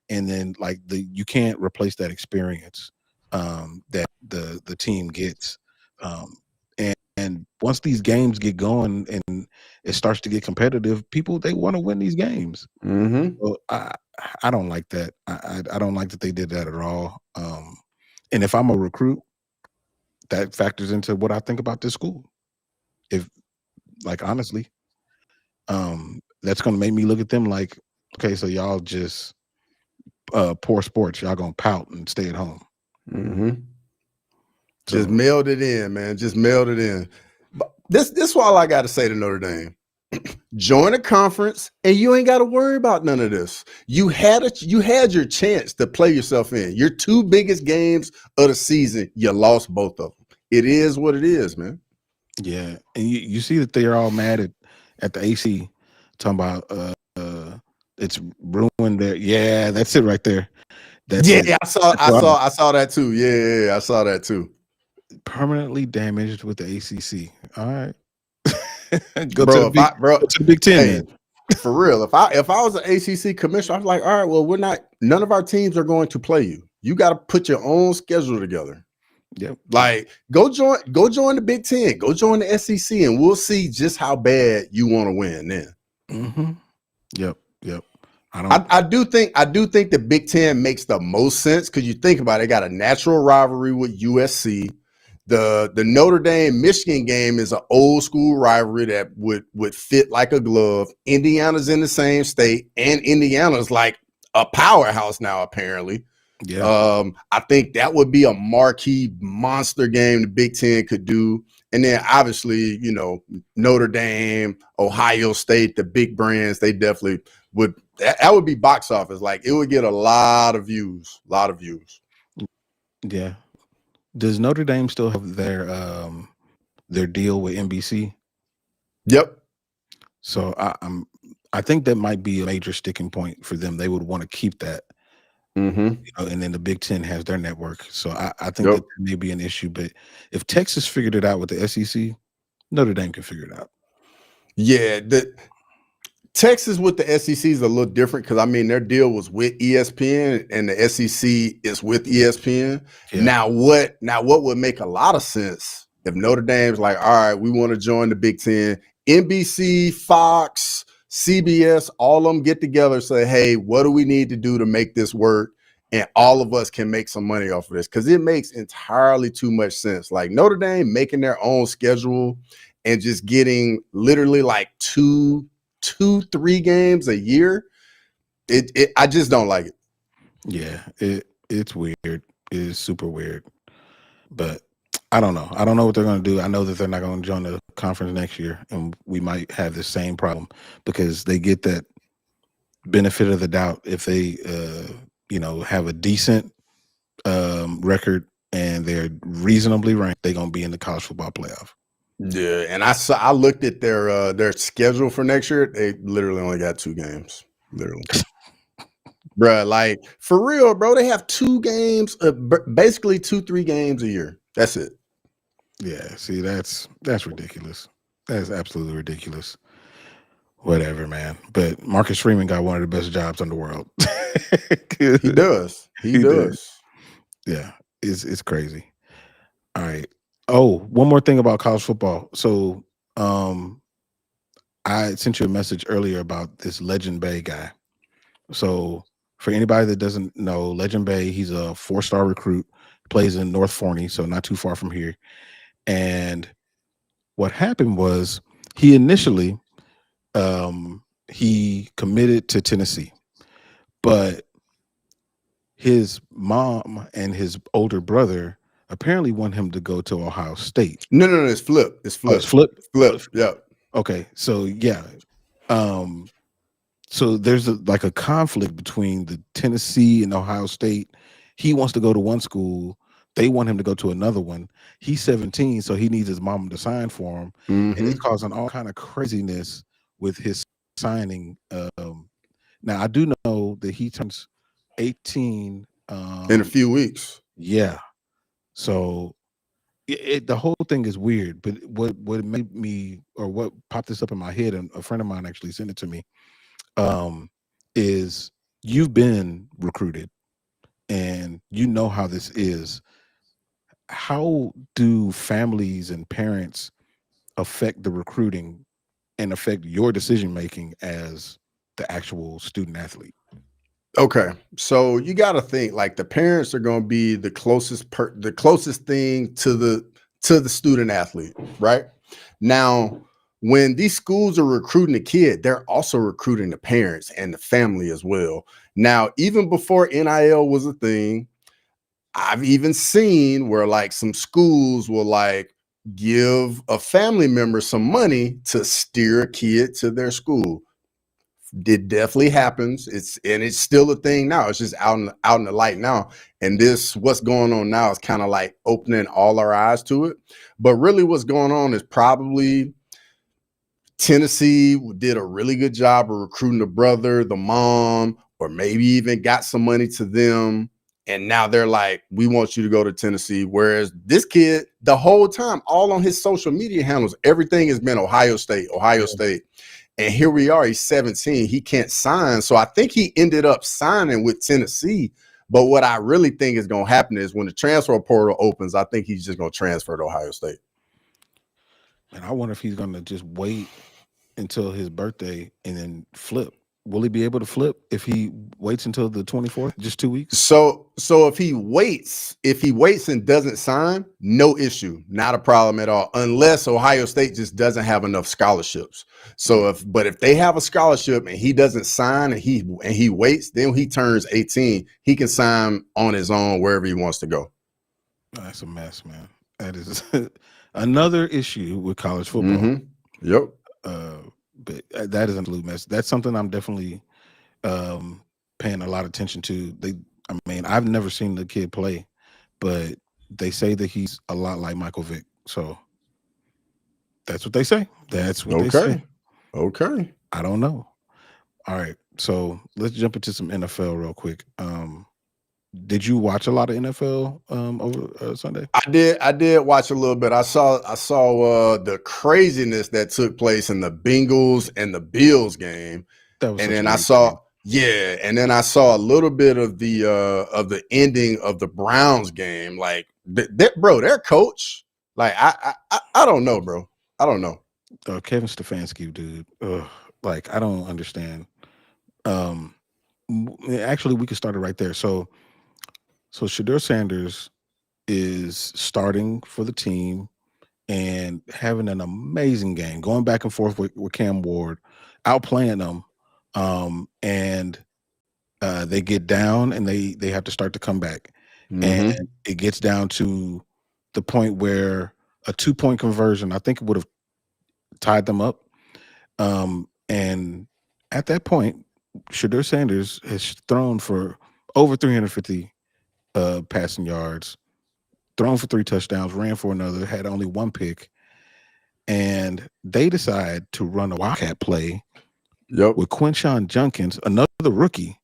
[SPEAKER 1] And then, like, you can't replace that experience that the team gets. And once these games get going and it starts to get competitive, people, they want to win these games. So I don't like that. I don't like that they did that at all. And if I'm a recruit, that factors into what I think about this school. If, like, honestly, that's going to make me look at them like, okay, so y'all just poor sports. Y'all gonna pout and stay at home. So,
[SPEAKER 2] just mailed it in, man. Just mailed it in. But this is all I got to say to Notre Dame. Join a conference, and you ain't got to worry about none of this. You had your chance to play yourself in. Your 2 biggest games of the season, you lost both of them. It is what it is, man.
[SPEAKER 1] Yeah, and you see that they're all mad at the AC, talking about it's ruined their. Yeah, that's it right there. That's it.
[SPEAKER 2] I saw that too. Yeah, I saw that too.
[SPEAKER 1] Permanently damaged with the ACC. All right. Go
[SPEAKER 2] to
[SPEAKER 1] the Big Ten,
[SPEAKER 2] hey, man. For real. If I was an ACC commissioner, I was like, all right, well, none of our teams are going to play you. You got to put your own schedule together.
[SPEAKER 1] Yep.
[SPEAKER 2] Like, go join the Big Ten, go join the SEC, and we'll see just how bad you want to win then.
[SPEAKER 1] Yep.
[SPEAKER 2] I do think the Big Ten makes the most sense because you think about it, got a natural rivalry with USC. The Notre Dame Michigan game is an old school rivalry that would fit like a glove. Indiana's in the same state, and Indiana's like a powerhouse now, apparently.
[SPEAKER 1] Yeah.
[SPEAKER 2] I think that would be a marquee monster game the Big Ten could do. And then obviously, you know, Notre Dame, Ohio State, the big brands, they definitely would. That would be box office. Like, it would get a lot of views.
[SPEAKER 1] Yeah. Does Notre Dame still have their deal with NBC?
[SPEAKER 2] Yep.
[SPEAKER 1] So I think that might be a major sticking point for them. They would want to keep that. You know, and then the Big Ten has their network. So I think that may be an issue. But if Texas figured it out with the SEC, Notre Dame can figure it out.
[SPEAKER 2] Yeah, Texas with the SEC is a little different because, I mean, their deal was with ESPN and the SEC is with ESPN. Yeah. Now what would make a lot of sense if Notre Dame's like, all right, we want to join the Big Ten, NBC, Fox, CBS, all of them get together and say, hey, what do we need to do to make this work? And all of us can make some money off of this because it makes entirely too much sense. Like, Notre Dame making their own schedule and just getting literally like 2-3 games a year. I just don't like it.
[SPEAKER 1] Yeah, it's weird. It is super weird. But I don't know. I don't know what they're going to do. I know that they're not going to join the conference next year, and we might have the same problem because they get that benefit of the doubt if they, have a decent record and they're reasonably ranked. They're going to be in the college football playoff.
[SPEAKER 2] Yeah, and I looked at their schedule for next year. They literally only got 2 games. Literally. Bruh, like, for real, bro, they have 2 games, basically 2-3 games a year. That's it.
[SPEAKER 1] Yeah, see, that's ridiculous. That's absolutely ridiculous. Whatever, man. But Marcus Freeman got one of the best jobs in the world.
[SPEAKER 2] He does. He does.
[SPEAKER 1] Yeah, it's crazy. All right. Oh, one more thing about college football. So, I sent you a message earlier about this Legend Bay guy. So, for anybody that doesn't know, Legend Bay, he's a 4-star recruit, plays in North Forney, so not too far from here. And what happened was he initially he committed to Tennessee, but his mom and his older brother apparently want him to go to Ohio State.
[SPEAKER 2] No, it's flip. It's flip.
[SPEAKER 1] Oh, it's flip.
[SPEAKER 2] Flip. Yeah.
[SPEAKER 1] Okay, so yeah, so there's a conflict between the Tennessee and Ohio State. He wants to go to one school. They want him to go to another one. He's 17, so he needs his mom to sign for him. And it's causing all kind of craziness with his signing. Now I do know that he turns 18
[SPEAKER 2] in a few weeks.
[SPEAKER 1] Yeah. So the whole thing is weird, but what made me, or what popped this up in my head, and a friend of mine actually sent it to me, is you've been recruited and you know how this is. How do families and parents affect the recruiting and affect your decision making as the actual student athlete?
[SPEAKER 2] Okay, so you got to think like the parents are going to be the closest thing to the student athlete, right? Now, when these schools are recruiting a kid, they're also recruiting the parents and the family as well. Now, even before NIL was a thing, I've even seen where like some schools will like give a family member some money to steer a kid to their school. It definitely happens. It's still a thing now. It's just out in the light now. And this what's going on now is kind of like opening all our eyes to it. But really what's going on is probably Tennessee did a really good job of recruiting the brother, the mom, or maybe even got some money to them. And now they're like, we want you to go to Tennessee. Whereas this kid, the whole time, all on his social media handles, everything has been Ohio State, Ohio State. And here we are, he's 17, he can't sign. So I think he ended up signing with Tennessee. But what I really think is going to happen is when the transfer portal opens, I think he's just going to transfer to Ohio State.
[SPEAKER 1] And I wonder if he's going to just wait until his birthday and then flip. Will he be able to flip if he waits until the 24th, just 2 weeks?
[SPEAKER 2] So if he waits and doesn't sign, no issue, not a problem at all, unless Ohio State just doesn't have enough scholarships. So if they have a scholarship and he doesn't sign and he waits, then when he turns 18, he can sign on his own wherever he wants to go.
[SPEAKER 1] That's a mess, man. That is another issue with college football.
[SPEAKER 2] Mm-hmm. Yep.
[SPEAKER 1] But that is an absolute mess. That's something I'm definitely paying a lot of attention to. I mean, I've never seen the kid play, but they say that he's a lot like Michael Vick. So that's what they say. That's what they say.
[SPEAKER 2] Okay.
[SPEAKER 1] I don't know. All right. So let's jump into some NFL real quick. Did you watch a lot of NFL over Sunday?
[SPEAKER 2] I did watch a little bit. I saw the craziness that took place in the Bengals and the Bills game.
[SPEAKER 1] That was,
[SPEAKER 2] and then I saw a little bit of the ending of the Browns game. Like, bro, their coach. Like, I don't know, bro. I don't know.
[SPEAKER 1] Kevin Stefanski, dude. Like, I don't understand. Actually, we could start it right there. So Shedeur Sanders is starting for the team and having an amazing game, going back and forth with Cam Ward, outplaying them. And they get down and they have to start to come back.
[SPEAKER 2] Mm-hmm.
[SPEAKER 1] And it gets down to the point where a 2-point conversion, I think it would have tied them up. And at that point, Shedeur Sanders has thrown for over 350 passing yards, thrown for 3 touchdowns, ran for another, had only 1 pick. And they decide to run a wildcat play with Quinshon Judkins, another rookie,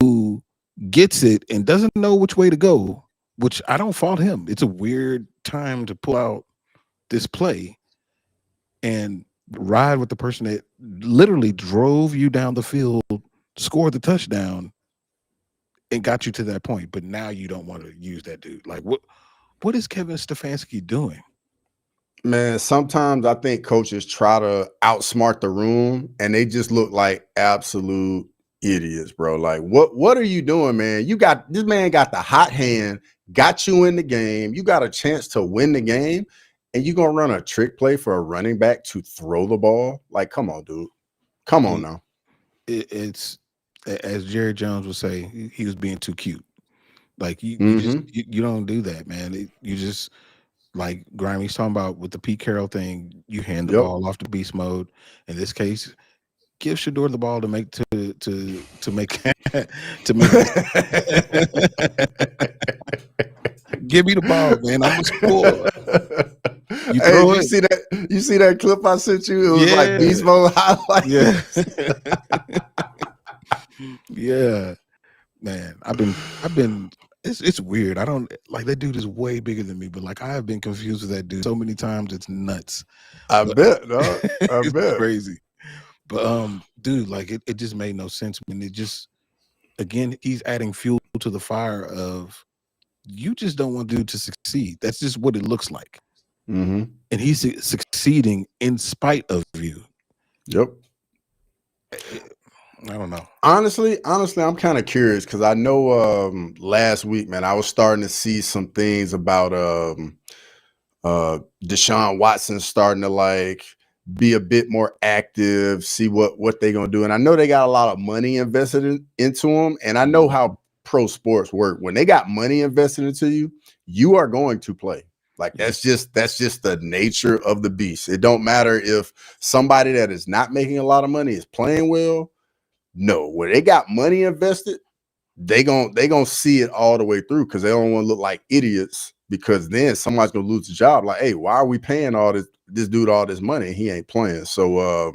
[SPEAKER 1] who gets it and doesn't know which way to go, which I don't fault him. It's a weird time to pull out this play and ride with the person that literally drove you down the field, scored the touchdown, and got you to that point. But now you don't want to use that dude. Like, what is Kevin Stefanski doing?
[SPEAKER 2] Man, sometimes I think coaches try to outsmart the room and they just look like absolute idiots, bro. Like, what are you doing, man? This man got the hot hand, got you in the game. You got a chance to win the game, and you gonna run a trick play for a running back to throw the ball? Like, come on, dude. Come on now.
[SPEAKER 1] It's, as Jerry Jones would say, he was being too cute. Like, you don't do that, man. You just, like Grimey's talking about with the Pete Carroll thing, you hand the ball off to beast mode. In this case, give Shedeur the ball to make give me the ball, man. I'm gonna score. You
[SPEAKER 2] Hey,
[SPEAKER 1] throw
[SPEAKER 2] did you
[SPEAKER 1] it.
[SPEAKER 2] see that? You see that clip I sent you? It was like
[SPEAKER 1] Yeah.
[SPEAKER 2] beast mode
[SPEAKER 1] Yeah.
[SPEAKER 2] highlights.
[SPEAKER 1] Yeah. Man, I've been it's weird. I don't like that dude is way bigger than me, but like I have been confused with that dude so many times it's nuts.
[SPEAKER 2] I
[SPEAKER 1] But
[SPEAKER 2] bet, dog. I
[SPEAKER 1] it's
[SPEAKER 2] bet.
[SPEAKER 1] crazy. But dude, like it just made no sense. I mean, it just again, he's adding fuel to the fire of you just don't want dude to succeed. That's just what it looks like.
[SPEAKER 2] Mm-hmm.
[SPEAKER 1] And he's succeeding in spite of you.
[SPEAKER 2] Yep.
[SPEAKER 1] I don't know.
[SPEAKER 2] Honestly, I'm kind of curious because I know last week, man, I was starting to see some things about Deshaun Watson starting to like be a bit more active, see what they're gonna do. And I know they got a lot of money invested into him. And I know how pro sports work. When they got money invested into you, you are going to play. Like
[SPEAKER 1] Yeah.
[SPEAKER 2] that's just the nature of the beast. It don't matter if somebody that is not making a lot of money is playing well. No, when they got money invested, they gonna see it all the way through because they don't want to look like idiots, because then somebody's gonna lose the job. Like, hey, why are we paying all this dude all this money and he ain't playing? So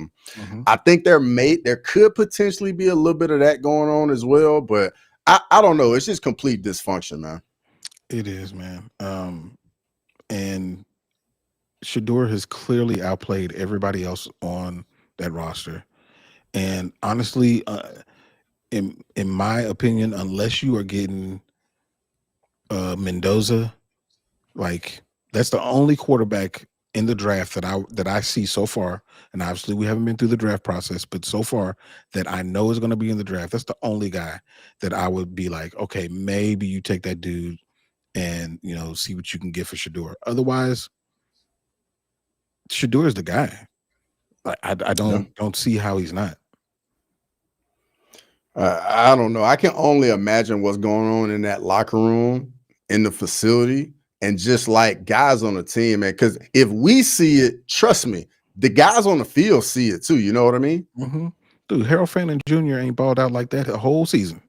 [SPEAKER 2] I think there could potentially be a little bit of that going on as well, but I don't know. It's just complete dysfunction, man.
[SPEAKER 1] It is, man. And Shedeur has clearly outplayed everybody else on that roster. And honestly, in my opinion, unless you are getting Mendoza, like that's the only quarterback in the draft that I see so far. And obviously, we haven't been through the draft process, but so far that I know is going to be in the draft. That's the only guy that I would be like, okay, maybe you take that dude and see what you can get for Shedeur. Otherwise, Shedeur is the guy. I
[SPEAKER 2] Yeah.
[SPEAKER 1] don't see how he's not.
[SPEAKER 2] I don't know. I can only imagine what's going on in that locker room, in the facility, and just like guys on the team, man. Because if we see it, trust me, the guys on the field see it too. You know what I mean?
[SPEAKER 1] Mm-hmm. Dude, Harold Fannin Jr. ain't balled out like that the whole season.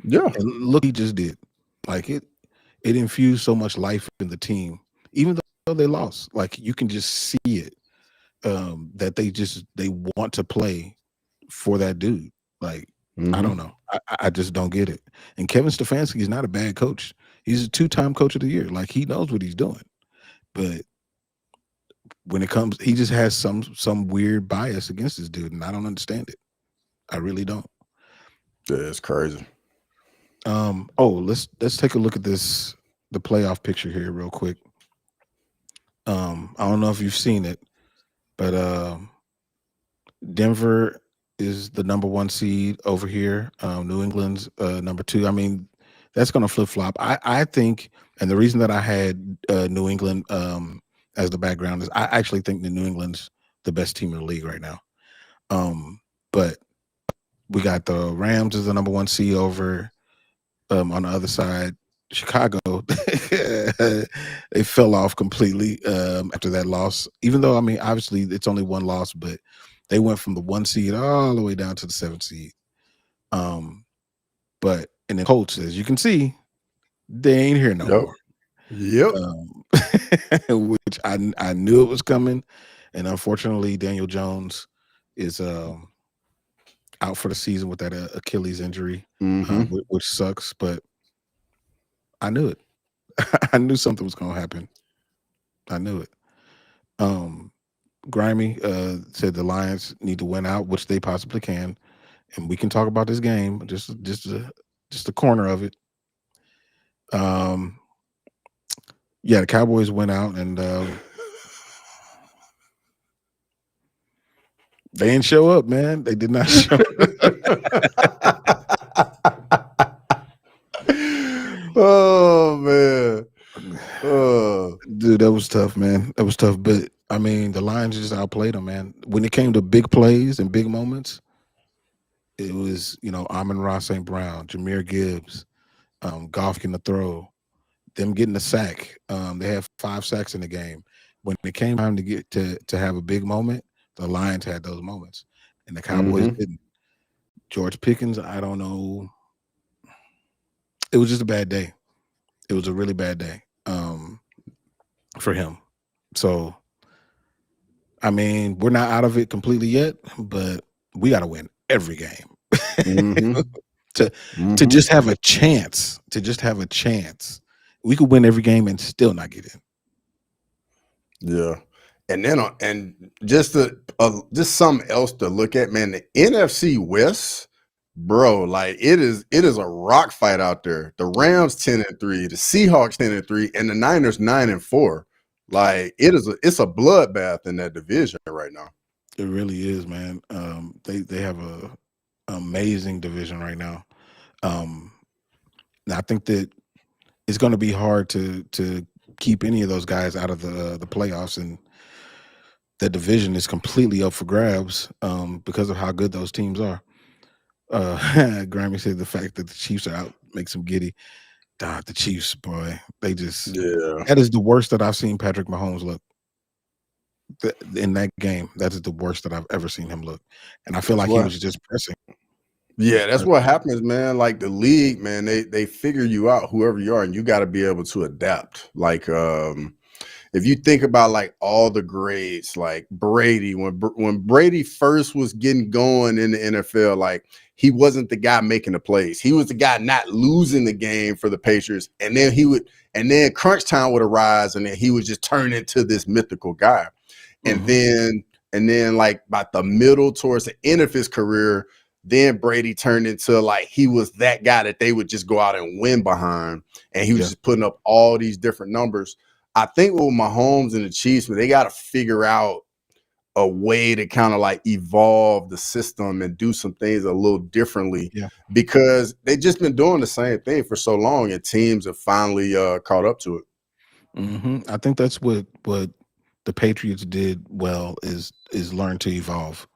[SPEAKER 2] Yeah.
[SPEAKER 1] And look, he just did. Like it infused so much life in the team, even though they lost. Like you can just see it, that they want to play for that dude. Like I don't know, I just don't get it. And Kevin Stefanski is not a bad coach. He's a 2-time coach of the year. Like he knows what he's doing, but when it comes, he just has some weird bias against this dude, and I don't understand it. I really don't.
[SPEAKER 2] Yeah, it's crazy.
[SPEAKER 1] Let's take a look at the playoff picture here real quick. I don't know if you've seen it, but Denver is the number 1 seed over here. New England's number 2. I mean, that's going to flip flop. I think, and the reason that I had New England as the background is I actually think that New England's the best team in the league right now. But we got the Rams as the number 1 seed over. On the other side, Chicago, they fell off completely after that loss. Even though, I mean, obviously it's only one loss, but they went from the 1 seed all the way down to the 7th seed. But and the Colts, as you can see, they ain't here no more.
[SPEAKER 2] Yep.
[SPEAKER 1] Which I knew it was coming, and unfortunately, Daniel Jones is out for the season with that Achilles injury, which sucks. But I knew it. I knew something was going to happen. I knew it. Grimy said the Lions need to win out, which they possibly can, and we can talk about this game, just a corner of it. Yeah, the Cowboys went out and they didn't show up, man. They did not show
[SPEAKER 2] Oh man.
[SPEAKER 1] Dude, that was tough, man. That was tough. But I mean, the Lions just outplayed them, man. When it came to big plays and big moments, it was, Amon-Ra St. Brown, Jahmyr Gibbs, Goff getting the throw, them getting the sack. They had 5 sacks in the game. When it came time to get to have a big moment, the Lions had those moments, and the Cowboys didn't. George Pickens, I don't know. It was just a bad day. It was a really bad day for him. So I mean, we're not out of it completely yet, but we got to win every game
[SPEAKER 2] Mm-hmm.
[SPEAKER 1] to
[SPEAKER 2] Mm-hmm.
[SPEAKER 1] just have a chance. To just have a chance, we could win every game and still not get in.
[SPEAKER 2] Yeah. And then and just something else to look at, man. The NFC West, bro, like it is a rock fight out there. The
[SPEAKER 1] It really,
[SPEAKER 2] Rams 10-3, the Seahawks 10-3, and the Niners 9-4. Like it's a bloodbath in that division right now.
[SPEAKER 1] it really is, man. They have a amazing division right now. Um, and I think that it's going to be hard to keep any of those guys out of the playoffs, and the division is completely up for grabs because of how good those teams are. Grammy said the fact that the Chiefs are out makes him giddy. The Chiefs, boy, they just
[SPEAKER 2] Yeah.
[SPEAKER 1] that is the worst that I've seen Patrick Mahomes look in that game. That is the worst that I've ever seen him look, and I feel
[SPEAKER 2] That's
[SPEAKER 1] like he
[SPEAKER 2] what
[SPEAKER 1] was just pressing. He was
[SPEAKER 2] Yeah, that's what
[SPEAKER 1] pressing.
[SPEAKER 2] happens, man. Like the league, man, they figure you out whoever you are, and you got to be able to adapt. Like if you think about like all the grades, like Brady, when Brady first was getting going in the NFL, like he wasn't the guy making the plays. He was the guy not losing the game for the Patriots, and then crunch time would arise, and then he would just turn into this mythical guy. And
[SPEAKER 1] Mhm.
[SPEAKER 2] then like by the middle towards the end of his career, then Brady turned into like he was that guy that they would just go out and win behind, and he was
[SPEAKER 1] Yeah.
[SPEAKER 2] just putting up all these different numbers. I think with Mahomes and the Chiefs, they got to figure out a way to kind of like evolve the system and do some things a little differently,
[SPEAKER 1] Yeah.
[SPEAKER 2] because they just been doing the same thing for so long, and teams have finally caught up to it.
[SPEAKER 1] I think that's what the Patriots did well is learn to evolve.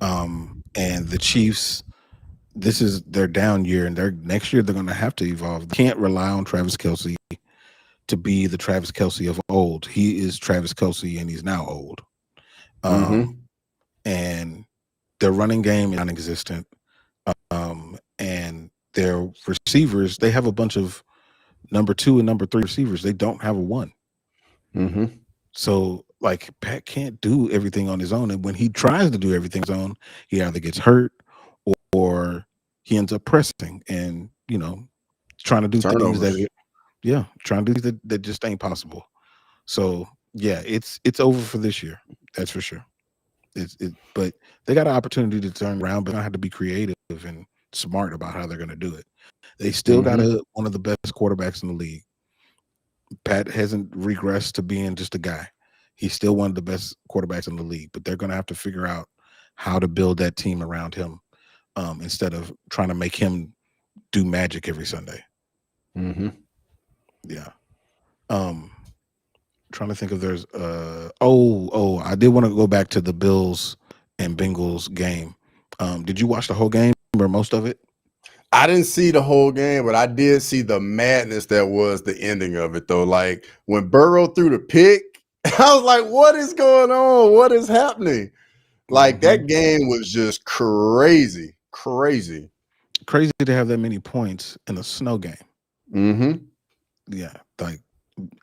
[SPEAKER 1] And the Chiefs, this is their down year, and their next year they're going to have to evolve. They can't rely on Travis Kelce to be the Travis Kelce of old. He is Travis Kelce, and he's now old. Um,
[SPEAKER 2] Mm-hmm.
[SPEAKER 1] and their running game is non-existent. And their receivers, they have a bunch of number 2 and number 3 receivers. They don't have a 1.
[SPEAKER 2] Mm-hmm.
[SPEAKER 1] So like Pat can't do everything on his own. And when he tries to do everything on his own, he either gets hurt or he ends up pressing and, trying to do things
[SPEAKER 2] Turnovers.
[SPEAKER 1] trying to do things that just ain't possible. So yeah, it's over for this year. That's for sure. But they got an opportunity to turn around, but I have to be creative and smart about how they're going to do it. They still got
[SPEAKER 2] Mm-hmm.
[SPEAKER 1] one of the best quarterbacks in the league. Pat hasn't regressed to being just a guy. He's still one of the best quarterbacks in the league, but they're going to have to figure out how to build that team around him instead of trying to make him do magic every Sunday.
[SPEAKER 2] Mm-hmm.
[SPEAKER 1] Yeah. Um, Trying to think if there's I did want to go back to the Bills and Bengals game. Did you watch the whole game or most of it?
[SPEAKER 2] I didn't see the whole game, but I did see the madness that was the ending of it, though. Like when Burrow threw the pick, I was like, what is going on? What is happening? Like
[SPEAKER 1] hmm
[SPEAKER 2] that game was just crazy, crazy.
[SPEAKER 1] Crazy to have that many points in a snow game.
[SPEAKER 2] Mm-hmm.
[SPEAKER 1] Yeah, like,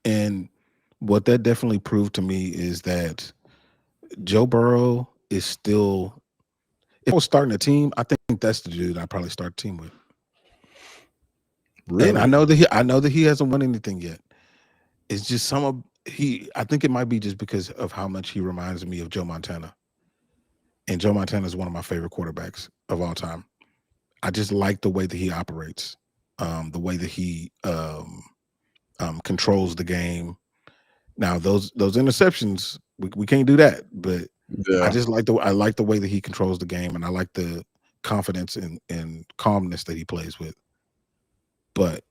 [SPEAKER 1] and what that definitely proved to me is that Joe Burrow is still. If I was starting a team, I think that's the dude I'd probably start a team with. And
[SPEAKER 2] Really?
[SPEAKER 1] I know that he hasn't won anything yet. It's just some of he. I think it might be just because of how much he reminds me of Joe Montana. And Joe Montana is one of my favorite quarterbacks of all time. I just like the way that he operates, the way that he controls the game. Now those interceptions, we can't do that, but
[SPEAKER 2] Yeah.
[SPEAKER 1] I like the way that he controls the game, and I like the confidence and calmness that he plays with. But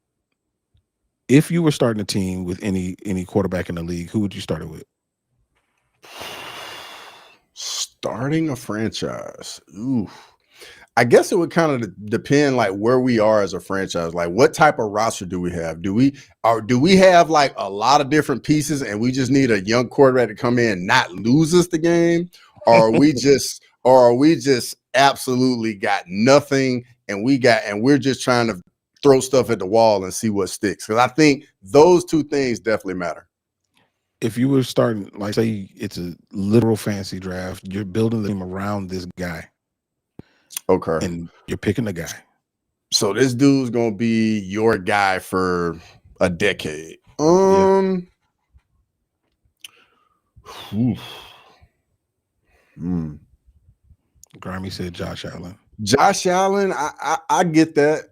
[SPEAKER 1] if you were starting a team with any quarterback in the league, who would you start it with?
[SPEAKER 2] Starting a franchise. Ooh. I guess it would kind of depend like where we are as a franchise. Like what type of roster do we have? Do we have like a lot of different pieces and we just need a young quarterback to come in and not lose us the game? Or are we just absolutely got nothing and we're just trying to throw stuff at the wall and see what sticks? Because I think those two things definitely matter.
[SPEAKER 1] if you were starting, like, say it's a literal fantasy draft, you're building the team around this guy,
[SPEAKER 2] Okay.
[SPEAKER 1] and you're picking the guy.
[SPEAKER 2] So this dude's gonna be your guy for a decade.
[SPEAKER 1] Yeah. Grimy said Josh Allen.
[SPEAKER 2] Josh Allen, I get that.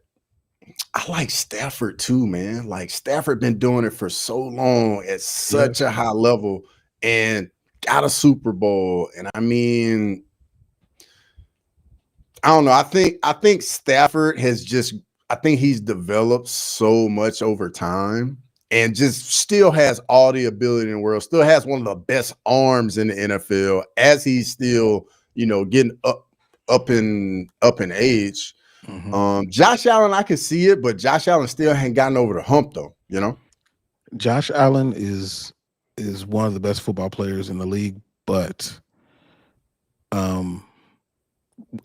[SPEAKER 2] I like Stafford too, man. Like Stafford been doing it for so long at such a high level and got a Super Bowl. And I mean, I don't know. I think Stafford has just, I think he's developed so much over time and just still has all the ability in the world, still has one of the best arms in the NFL as he's still, you know, getting up in age. Josh Allen, I can see it, but Josh Allen still ain't gotten over the hump though, you know?
[SPEAKER 1] Josh Allen is one of the best football players in the league, but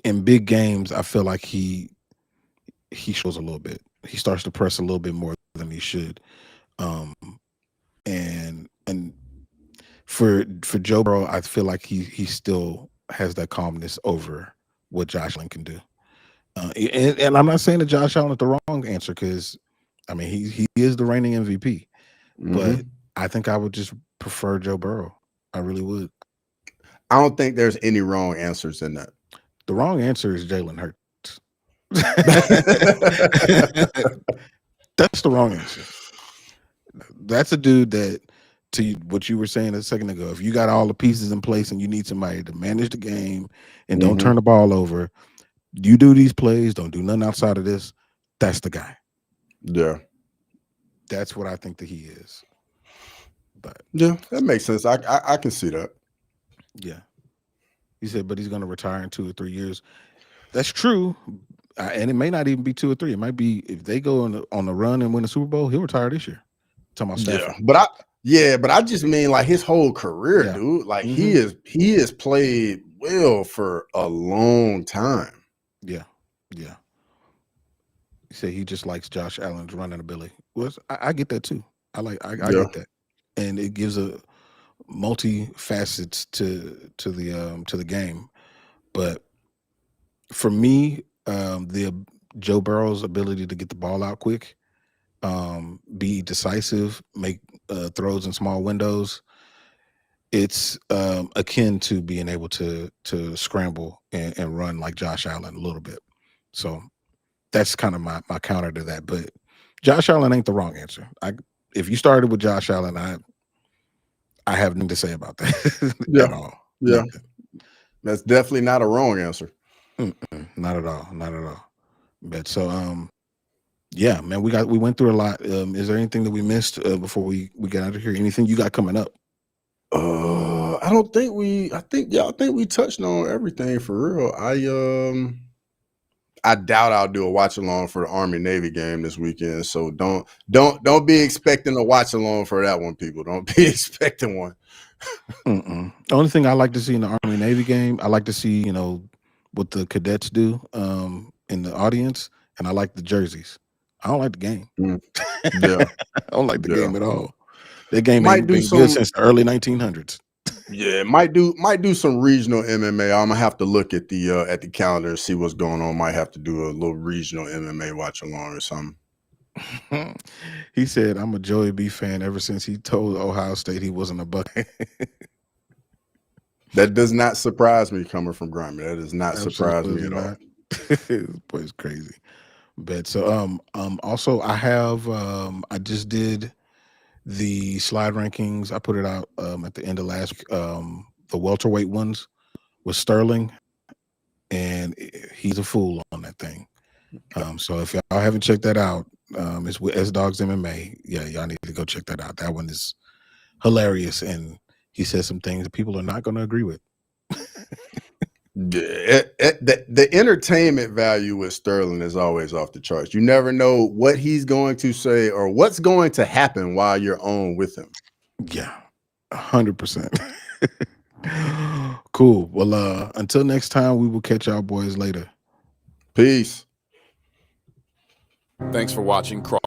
[SPEAKER 1] in big games, I feel like he shows a little bit. He starts to press a little bit more than he should. And for Joe Burrow, I feel like he still has that calmness over what Josh Allen can do. And I'm not saying that Josh Allen is the wrong answer, because I mean he is the reigning MVP. But I think I would just prefer Joe Burrow. I really would.
[SPEAKER 2] I don't think there's any wrong answers in that.
[SPEAKER 1] The wrong answer is Jalen Hurts. That's the wrong answer. That's a dude that, to what you were saying a second ago, if you got all the pieces in place and you need somebody to manage the game and don't turn the ball over, you do these plays, don't do nothing outside of this, that's the guy.
[SPEAKER 2] Yeah.
[SPEAKER 1] That's what I think that he is. But
[SPEAKER 2] yeah, that makes sense. I can see that.
[SPEAKER 1] Yeah. He said, but he's going to retire in 2 or 3 years. That's true. And it may not even be 2 or 3. It might be, if they go on the run and win the Super Bowl, he'll retire this year. Talking about Stafford.
[SPEAKER 2] But I just mean like his whole career, dude. Like he has played well for a long time.
[SPEAKER 1] Yeah. He said he just likes Josh Allen's running ability. Well, I get that too. I get that, and it gives a multi-facets to the game. But for me, the Joe Burrow's ability to get the ball out quick, be decisive, make throws in small windows, it's akin to being able to scramble and run like Josh Allen a little bit. So that's kind of my counter to that. But Josh Allen ain't the wrong answer. If you started with Josh Allen, I have nothing to say about that at all.
[SPEAKER 2] Yeah. Nothing. That's definitely not a wrong answer.
[SPEAKER 1] Not at all. Not at all. But so yeah, man, we went through a lot. Is there anything that we missed before we get out of here? Anything you got coming up?
[SPEAKER 2] I don't think I think we touched on everything for real. I doubt I'll do a watch along for the Army Navy game this weekend. So don't be expecting a watch along for that one, people. Don't be expecting one.
[SPEAKER 1] The only thing I like to see in the Army Navy game, I like to see, you know, what the cadets do in the audience, and I like the jerseys. I don't like the game.
[SPEAKER 2] Yeah.
[SPEAKER 1] I don't like the game at all. That game ain't been good since the early 1900s.
[SPEAKER 2] Yeah, might do some regional MMA. I'm gonna have to look at the calendar and see what's going on. Might have to do a little regional MMA watch along or something.
[SPEAKER 1] He said, "I'm a Joey B fan ever since he told Ohio State he wasn't a buck."
[SPEAKER 2] That does not surprise me coming from Grimy. That does not surprise me at all.
[SPEAKER 1] This boy's crazy. But so also I have I just did the slide rankings. I put it out at the end of last week. The welterweight ones with Sterling, and he's a fool on that thing. So if y'all haven't checked that out, it's with S-Dogs MMA. Yeah, y'all need to go check that out. That one is hilarious, and he says some things that people are not going to agree with.
[SPEAKER 2] The entertainment value with Sterling is always off the charts. You never know what he's going to say or what's going to happen while you're on with him.
[SPEAKER 1] Yeah, 100%. Cool. Well, until next time, we will catch y'all boys later.
[SPEAKER 2] Peace.
[SPEAKER 3] Thanks for watching